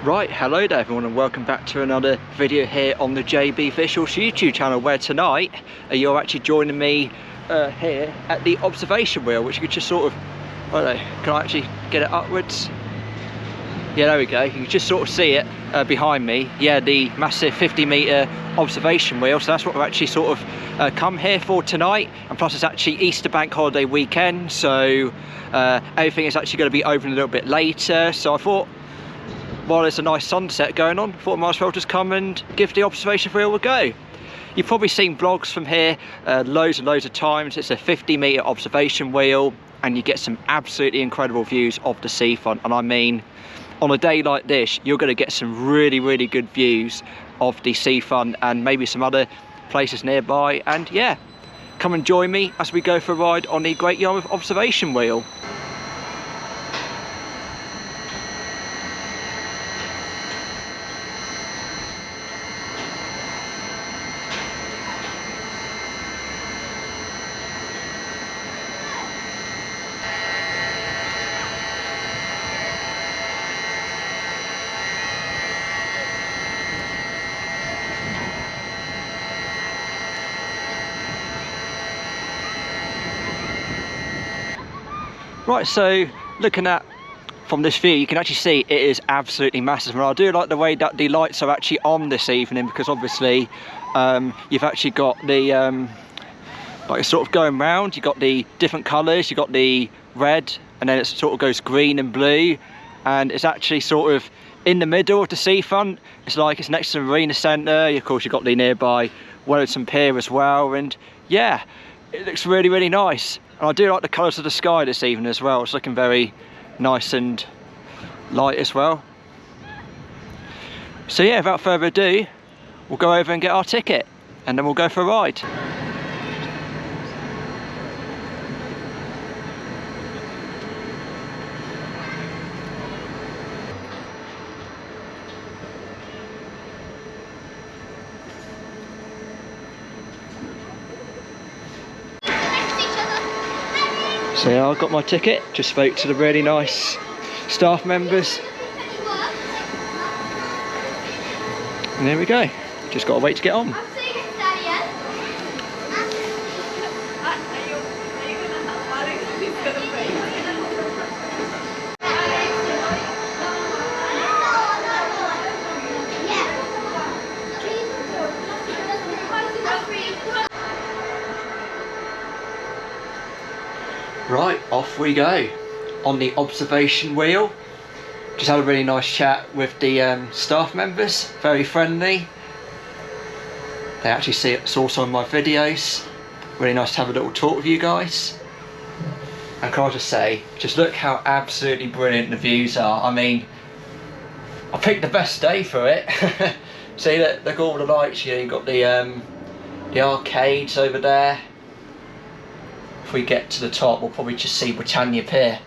Right, hello there everyone and welcome back to another video here on the JB Visuals YouTube channel, where tonight you're actually joining me here at the observation wheel, which you could just sort of, I don't know, can I actually get it upwards? Yeah, there we go. You can just sort of see it behind me. Yeah, the massive 50-metre observation wheel. So that's what we've actually sort of come here for tonight. And plus it's actually Easter bank holiday weekend, so everything is actually going to be open a little bit later. So I thought, while there's a nice sunset going on, I thought I might as well just come and give the observation wheel a go. You've probably seen vlogs from here loads and loads of times. It's a 50-metre observation wheel and you get some absolutely incredible views of the seafront. And I mean, on a day like this, you're going to get some really good views of the seafront and maybe some other places nearby. And yeah, come and join me as we go for a ride on the Great Yarmouth observation wheel. Right, so looking at from this view, you can actually see it is absolutely massive. And I do like the way that the lights are actually on this evening, because obviously you've actually got the like sort of going round. You've got the different colours. You've got the red, and then it sort of goes green and blue, and it's actually sort of in the middle of the seafront. It's like it's next to the marina centre. Of course, you've got the nearby Wellington Pier as well, and yeah, it looks really nice. And I do like the colours of the sky this evening as well. It's looking very nice and light as well. So yeah, without further ado, we'll go over and get our ticket and then we'll go for a ride. So yeah, I got my ticket, just spoke to the really nice staff members. And there we go, just got to wait to get on. Right, off we go on the observation wheel. Just had a really nice chat with the staff members, very friendly. They actually saw some of my videos. Really nice to have a little talk with you guys. And can I just say, just look how absolutely brilliant the views are. I mean, I picked the best day for it. See, look at all the lights here. You've got the arcades over there. If we get to the top, we'll probably just see Britannia Pier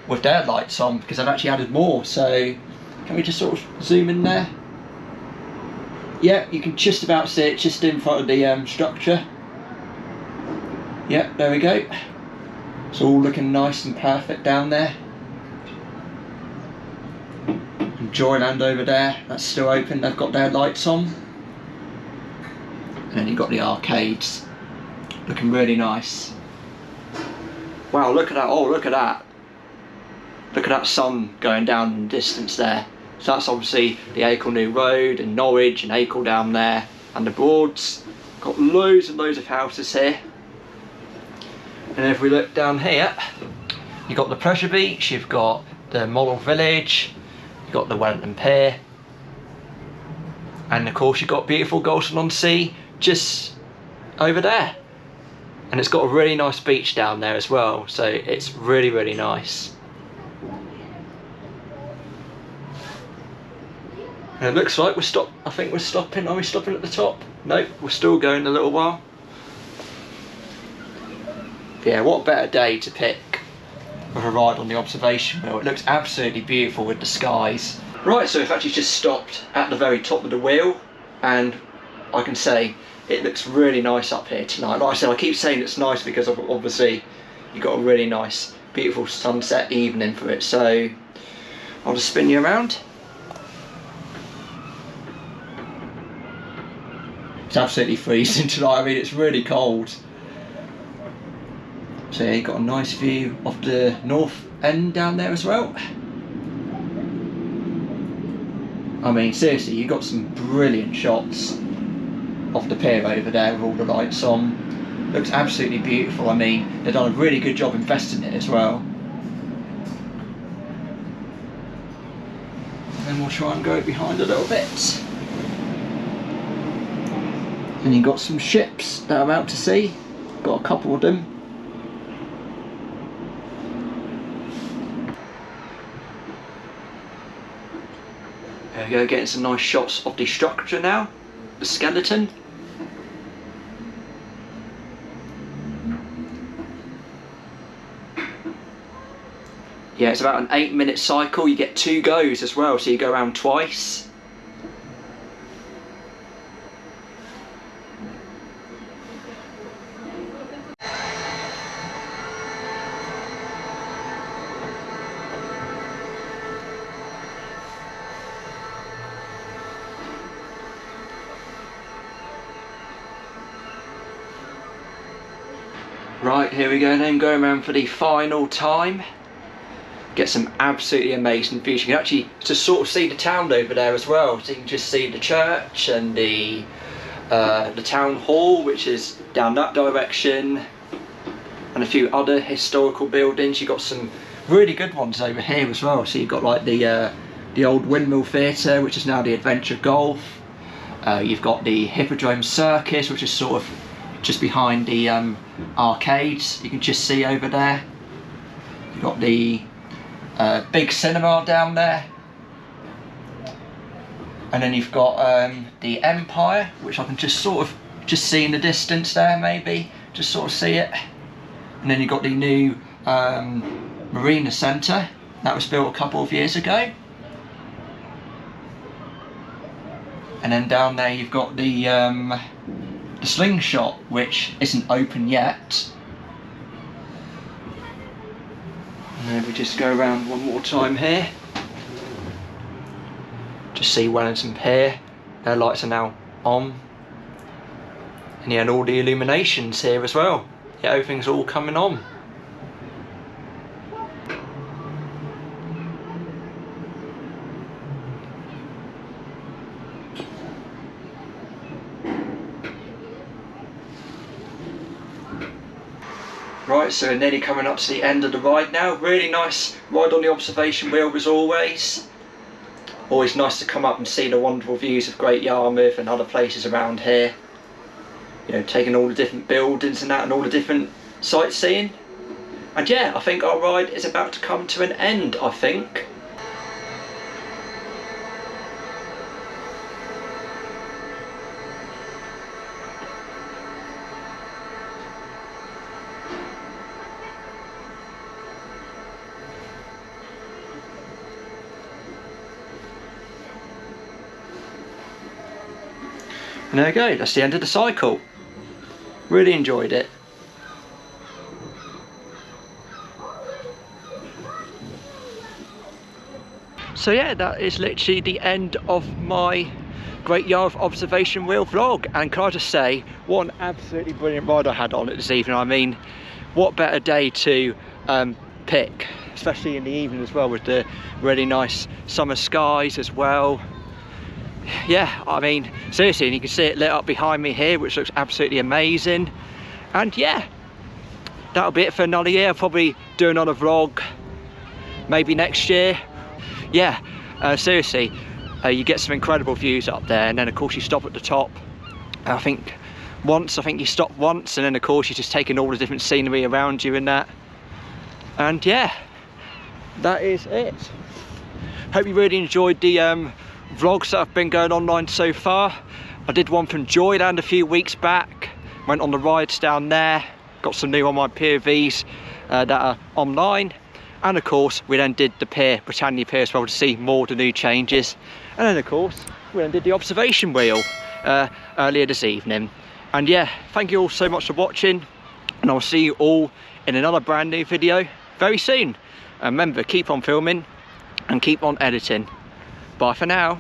with their lights on, because I've actually added more. So can we just sort of zoom in there? Yeah, you can just about see it just in front of the structure. Yeah, there we go. It's all looking nice and perfect down there. And JOYLAND over there, that's still open, they've got their lights on. And then you've got the arcades, looking really nice. Wow, look at that, oh look at that. Look at that sun going down in the distance there. So that's obviously the Acle New Road and Norwich and Acle down there. And the Broads. Got loads and loads of houses here. And if we look down here, you've got the Pleasure Beach, you've got the Model Village, you've got the Wellington Pier. And of course you've got beautiful Gondola just over there. And it's got a really nice beach down there as well, so it's really nice. And it looks like I think we're stopping. Are we stopping at the top? Nope, we're still going a little while. Yeah, what a better day to pick for a ride on the observation wheel. It looks absolutely beautiful with the skies. Right, so we've actually just stopped at the very top of the wheel, and I can say it looks really nice up here tonight. Like I said, I keep saying it's nice because obviously you've got a really nice, beautiful sunset evening for it. So I'll just spin you around. It's absolutely freezing tonight. I mean, it's really cold. So yeah, you've got a nice view of the north end down there as well. I mean, seriously, you've got some brilliant shots off the pier over there with all the lights on. Looks absolutely beautiful. I mean, they've done a really good job investing in it as well. And then we'll try and go behind a little bit. And you've got some ships that I'm out to sea. Got a couple of them. There we go, getting some nice shots of the structure now. The skeleton. Yeah, it's about an 8-minute cycle. You get 2 goes as well, so you go around twice. Right, here we go then, going around for the final time. Get some absolutely amazing views. You can actually just sort of see the town over there as well. So you can just see the church and the town hall, which is down that direction, and a few other historical buildings. You've got some really good ones over here as well. So you've got like the old Windmill Theatre, which is now the Adventure Golf. You've got the Hippodrome Circus, which is sort of just behind the arcades. You can just see over there. You've got the big cinema down there, and then you've got the Empire, which I can just sort of see in the distance there, maybe just sort of see it. And then you've got the new Marina Centre that was built a couple of years ago. And then down there you've got the Slingshot, which isn't open yet. And then we just go around one more time here. Just see Wellington Pier. Their lights are now on. And yeah, and all the illuminations here as well. Yeah, everything's all coming on. Right, so we're nearly coming up to the end of the ride now. Really nice ride on the observation wheel as always. Always nice to come up and see the wonderful views of Great Yarmouth and other places around here. You know, taking all the different buildings and that and all the different sightseeing. And yeah, I think our ride is about to come to an end, I think. And there we go, that's the end of the cycle. Really enjoyed it. So yeah, that is literally the end of my Great Yarmouth observation wheel vlog. And can I just say, what an absolutely brilliant ride I had on it this evening. I mean, what better day to pick, especially in the evening as well, with the really nice summer skies as well. Yeah, I mean, seriously, and you can see it lit up behind me here, which looks absolutely amazing. And yeah, that'll be it for another year. I'll probably do another vlog maybe next year. Yeah, seriously, you get some incredible views up there, and then of course you stop at the top. I think you stop once, and then of course you're just taking all the different scenery around you and that. And yeah, that is it. Hope you really enjoyed the vlogs that have been going online so far. I did one from JOYLAND a few weeks back, went on the rides down there, got some new on my P.O.Vs that are online, and of course we then did the pier, Britannia Pier as well, to see more of the new changes. And then of course we then did the observation wheel earlier this evening. And yeah, thank you all so much for watching, and I'll see you all in another brand new video very soon. And remember, keep on filming and keep on editing. Bye for now.